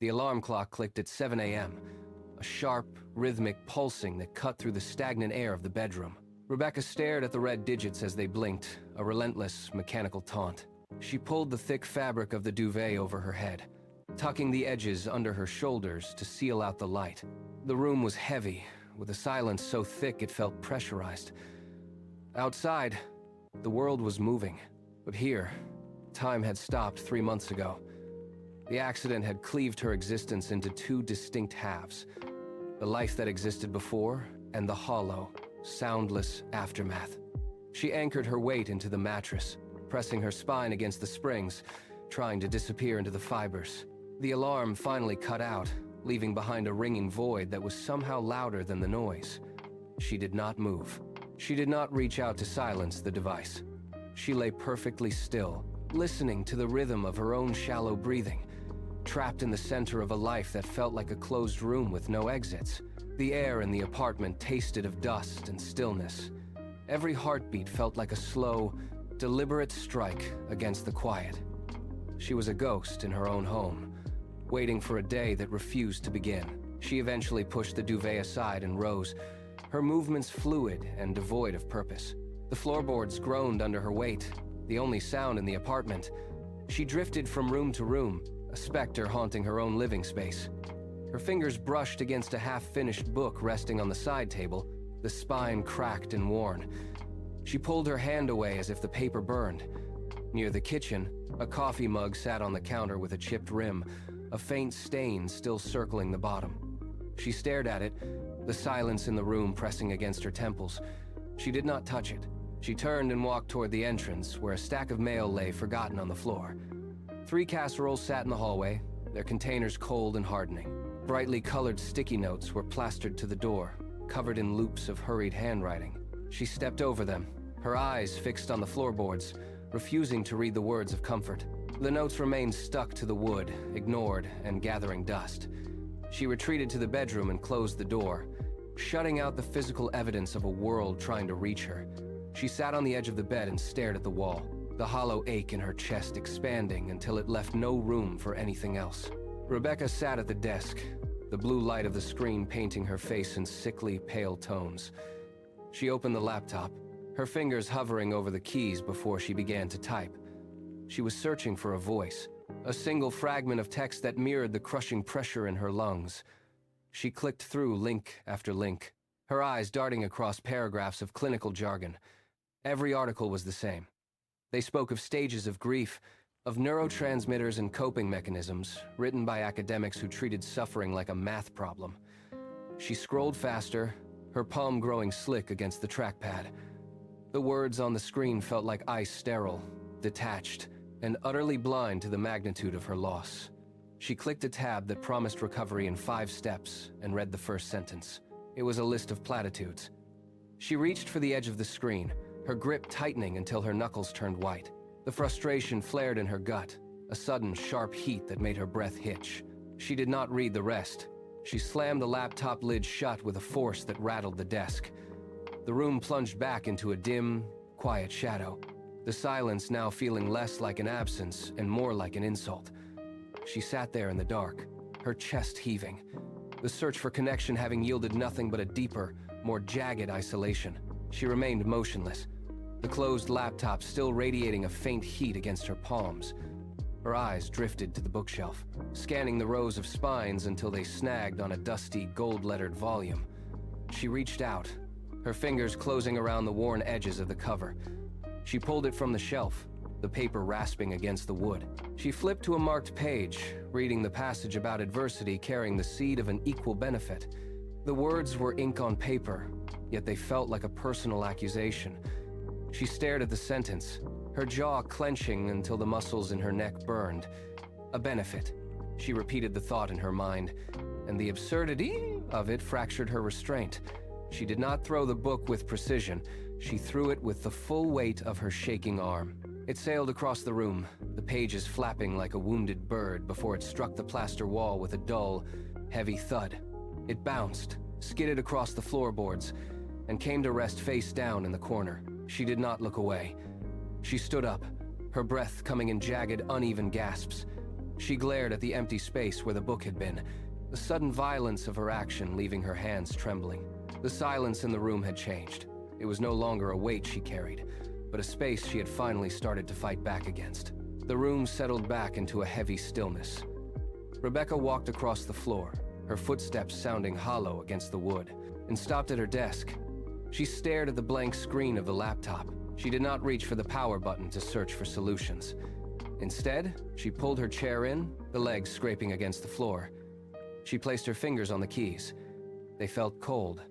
The alarm clock clicked at 7 a.m., a sharp, rhythmic pulsing that cut through the stagnant air of the bedroom. Rebecca stared at the red digits as they blinked, a relentless, mechanical taunt. She pulled the thick fabric of the duvet over her head, tucking the edges under her shoulders to seal out the light. The room was heavy, with a silence so thick it felt pressurized. Outside, the world was moving, but here, time had stopped 3 months ago. The accident had cleaved her existence into two distinct halves: the life that existed before and the hollow, soundless aftermath. She anchored her weight into the mattress, pressing her spine against the springs, trying to disappear into the fibers. The alarm finally cut out, leaving behind a ringing void that was somehow louder than the noise. She did not move. She did not reach out to silence the device. She lay perfectly still, listening to the rhythm of her own shallow breathing, trapped in the center of a life that felt like a closed room with no exits. The air in the apartment tasted of dust and stillness. Every heartbeat felt like a slow, deliberate strike against the quiet. She was a ghost in her own home, waiting for a day that refused to begin. She eventually pushed the duvet aside and rose, her movements fluid and devoid of purpose. The floorboards groaned under her weight, the only sound in the apartment. She drifted from room to room, a specter haunting her own living space. Her fingers brushed against a half-finished book resting on the side table, the spine cracked and worn. She pulled her hand away as if the paper burned. Near the kitchen, a coffee mug sat on the counter with a chipped rim, a faint stain still circling the bottom. She stared at it, the silence in the room pressing against her temples. She did not touch it. She turned and walked toward the entrance, where a stack of mail lay forgotten on the floor. 3 casseroles sat in the hallway, their containers cold and hardening. Brightly colored sticky notes were plastered to the door, covered in loops of hurried handwriting. She stepped over them, her eyes fixed on the floorboards, refusing to read the words of comfort. The notes remained stuck to the wood, ignored and gathering dust. She retreated to the bedroom and closed the door, shutting out the physical evidence of a world trying to reach her. She sat on the edge of the bed and stared at the wall, the hollow ache in her chest expanding until it left no room for anything else. Rebecca sat at the desk, the blue light of the screen painting her face in sickly, pale tones. She opened the laptop, her fingers hovering over the keys before she began to type. She was searching for a voice, a single fragment of text that mirrored the crushing pressure in her lungs. She clicked through link after link, her eyes darting across paragraphs of clinical jargon. Every article was the same. They spoke of stages of grief, of neurotransmitters and coping mechanisms, written by academics who treated suffering like a math problem. She scrolled faster, her palm growing slick against the trackpad. The words on the screen felt like ice, sterile, detached, and utterly blind to the magnitude of her loss. She clicked a tab that promised recovery in 5 steps and read the first sentence. It was a list of platitudes. She reached for the edge of the screen, her grip tightening until her knuckles turned white. The frustration flared in her gut, a sudden sharp heat that made her breath hitch. She did not read the rest. She slammed the laptop lid shut with a force that rattled the desk. The room plunged back into a dim, quiet shadow, the silence now feeling less like an absence and more like an insult. She sat there in the dark, her chest heaving, the search for connection having yielded nothing but a deeper, more jagged isolation. She remained motionless, the closed laptop still radiating a faint heat against her palms. Her eyes drifted to the bookshelf, scanning the rows of spines until they snagged on a dusty, gold-lettered volume. She reached out, her fingers closing around the worn edges of the cover. She pulled it from the shelf, the paper rasping against the wood. She flipped to a marked page, reading the passage about adversity carrying the seed of an equal benefit. The words were ink on paper, yet they felt like a personal accusation. She stared at the sentence, her jaw clenching until the muscles in her neck burned. A benefit. She repeated the thought in her mind, and the absurdity of it fractured her restraint. She did not throw the book with precision. She threw it with the full weight of her shaking arm. It sailed across the room, the pages flapping like a wounded bird before it struck the plaster wall with a dull, heavy thud. It bounced, skidded across the floorboards, and came to rest face down in the corner. She did not look away. She stood up, her breath coming in jagged, uneven gasps. She glared at the empty space where the book had been, the sudden violence of her action leaving her hands trembling. The silence in the room had changed. It was no longer a weight she carried, but a space she had finally started to fight back against. The room settled back into a heavy stillness. Rebecca walked across the floor, her footsteps sounding hollow against the wood, and stopped at her desk. She stared at the blank screen of the laptop. She did not reach for the power button to search for solutions. Instead, she pulled her chair in, the legs scraping against the floor. She placed her fingers on the keys. They felt cold.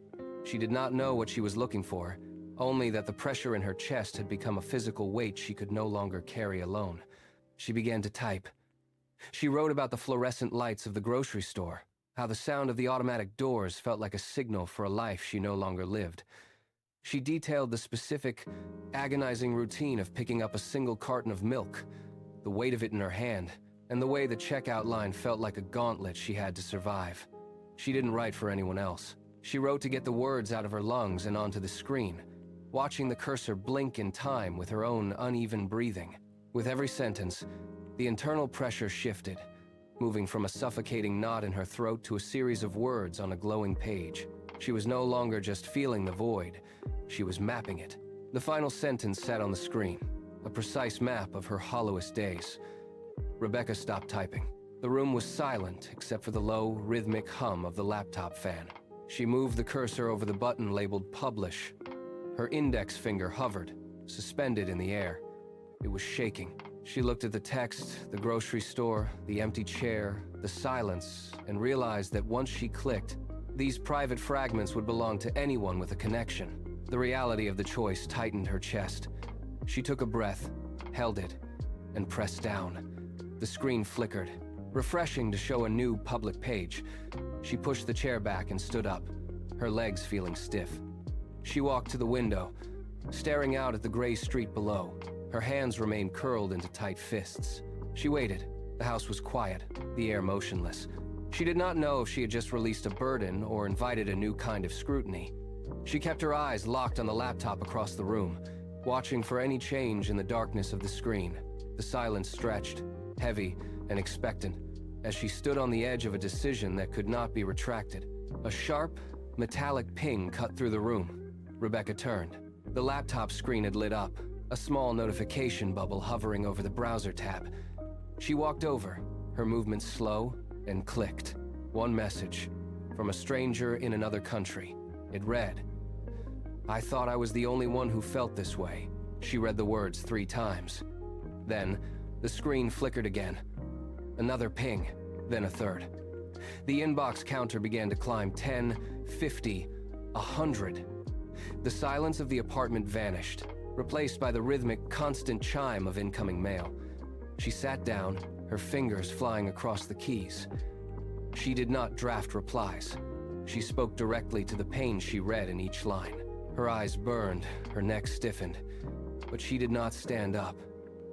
She did not know what she was looking for, only that the pressure in her chest had become a physical weight she could no longer carry alone. She began to type. She wrote about the fluorescent lights of the grocery store, how the sound of the automatic doors felt like a signal for a life she no longer lived. She detailed the specific, agonizing routine of picking up a single carton of milk, the weight of it in her hand, and the way the checkout line felt like a gauntlet she had to survive. She didn't write for anyone else. She wrote to get the words out of her lungs and onto the screen, watching the cursor blink in time with her own uneven breathing. With every sentence, the internal pressure shifted, moving from a suffocating knot in her throat to a series of words on a glowing page. She was no longer just feeling the void, she was mapping it. The final sentence sat on the screen, a precise map of her hollowest days. Rebecca stopped typing. The room was silent except for the low, rhythmic hum of the laptop fan. She moved the cursor over the button labeled Publish. Her index finger hovered, suspended in the air. It was shaking. She looked at the text, the grocery store, the empty chair, the silence, and realized that once she clicked, these private fragments would belong to anyone with a connection. The reality of the choice tightened her chest. She took a breath, held it, and pressed down. The screen flickered, refreshing to show a new public page. She pushed the chair back and stood up, her legs feeling stiff. She walked to the window, staring out at the gray street below. Her hands remained curled into tight fists. She waited. The house was quiet, the air motionless. She did not know if she had just released a burden or invited a new kind of scrutiny. She kept her eyes locked on the laptop across the room, watching for any change in the darkness of the screen. The silence stretched, heavy and expectant, as she stood on the edge of a decision that could not be retracted. A sharp, metallic ping cut through the room. Rebecca turned. The laptop screen had lit up, a small notification bubble hovering over the browser tab. She walked over, her movements slow, and clicked. One message, from a stranger in another country. It read, "I thought I was the only one who felt this way." She read the words 3 times. Then, the screen flickered again. Another ping, then a third. The inbox counter began to climb 10, 50, 100. The silence of the apartment vanished, replaced by the rhythmic, constant chime of incoming mail. She sat down, her fingers flying across the keys. She did not draft replies. She spoke directly to the pain she read in each line. Her eyes burned, her neck stiffened, but she did not stand up.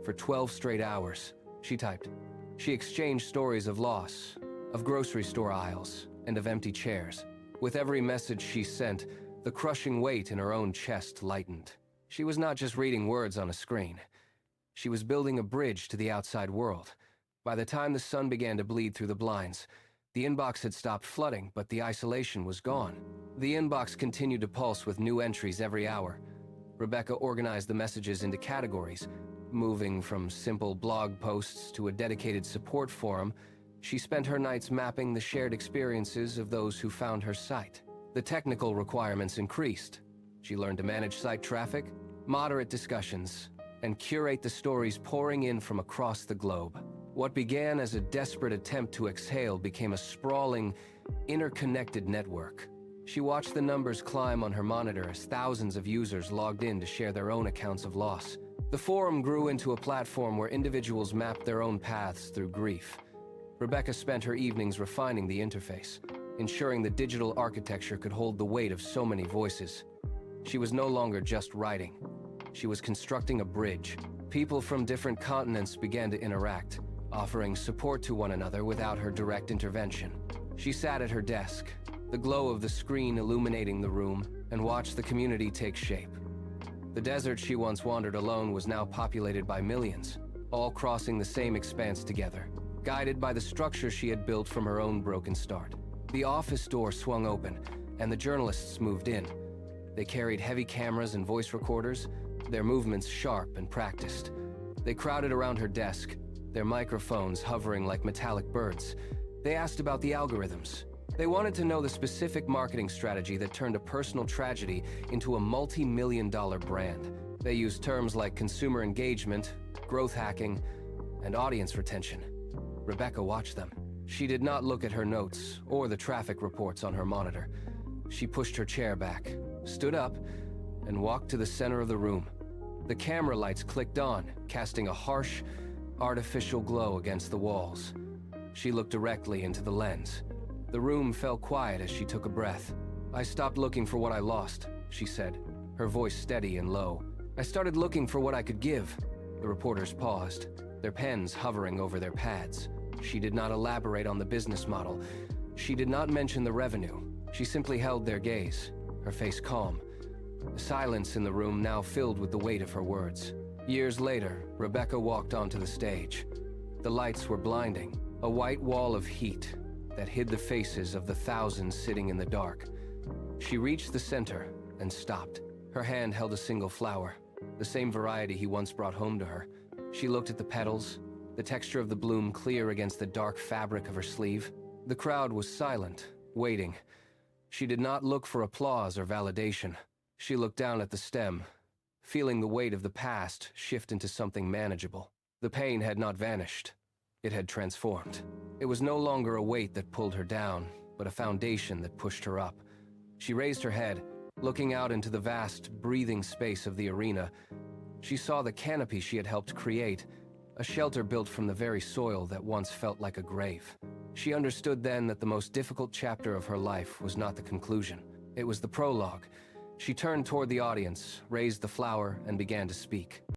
For 12 straight hours, she typed. She exchanged stories of loss, of grocery store aisles, and of empty chairs. With every message she sent, the crushing weight in her own chest lightened. She was not just reading words on a screen. She was building a bridge to the outside world. By the time the sun began to bleed through the blinds, the inbox had stopped flooding, but the isolation was gone. The inbox continued to pulse with new entries every hour. Rebecca organized the messages into categories, moving from simple blog posts to a dedicated support forum. She spent her nights mapping the shared experiences of those who found her site. The technical requirements increased. She learned to manage site traffic, moderate discussions, and curate the stories pouring in from across the globe. What began as a desperate attempt to exhale became a sprawling, interconnected network. She watched the numbers climb on her monitor as thousands of users logged in to share their own accounts of loss. The forum grew into a platform where individuals mapped their own paths through grief. Rebecca spent her evenings refining the interface, ensuring the digital architecture could hold the weight of so many voices. She was no longer just writing. She was constructing a bridge. People from different continents began to interact, offering support to one another without her direct intervention. She sat at her desk, the glow of the screen illuminating the room, and watched the community take shape. The desert she once wandered alone was now populated by millions, all crossing the same expanse together, guided by the structure she had built from her own broken start. The office door swung open, and the journalists moved in. They carried heavy cameras and voice recorders, their movements sharp and practiced. They crowded around her desk, their microphones hovering like metallic birds. They asked about the algorithms. They wanted to know the specific marketing strategy that turned a personal tragedy into a multi-million-dollar brand. They used terms like consumer engagement, growth hacking, and audience retention. Rebecca watched them. She did not look at her notes or the traffic reports on her monitor. She pushed her chair back, stood up, and walked to the center of the room. The camera lights clicked on, casting a harsh, artificial glow against the walls. She looked directly into the lens. The room fell quiet as she took a breath. "I stopped looking for what I lost," she said, her voice steady and low. "I started looking for what I could give." The reporters paused, their pens hovering over their pads. She did not elaborate on the business model. She did not mention the revenue. She simply held their gaze, her face calm. The silence in the room now filled with the weight of her words. Years later, Rebecca walked onto the stage. The lights were blinding, a white wall of heat that hid the faces of the thousands sitting in the dark. She reached the center and stopped. Her hand held a single flower, the same variety he once brought home to her. She looked at the petals, the texture of the bloom clear against the dark fabric of her sleeve. The crowd was silent, waiting. She did not look for applause or validation. She looked down at the stem, feeling the weight of the past shift into something manageable. The pain had not vanished. It had transformed. It was no longer a weight that pulled her down, but a foundation that pushed her up. She raised her head, looking out into the vast, breathing space of the arena. She saw the canopy she had helped create, a shelter built from the very soil that once felt like a grave. She understood then that the most difficult chapter of her life was not the conclusion. It was the prologue. She turned toward the audience, raised the flower, and began to speak.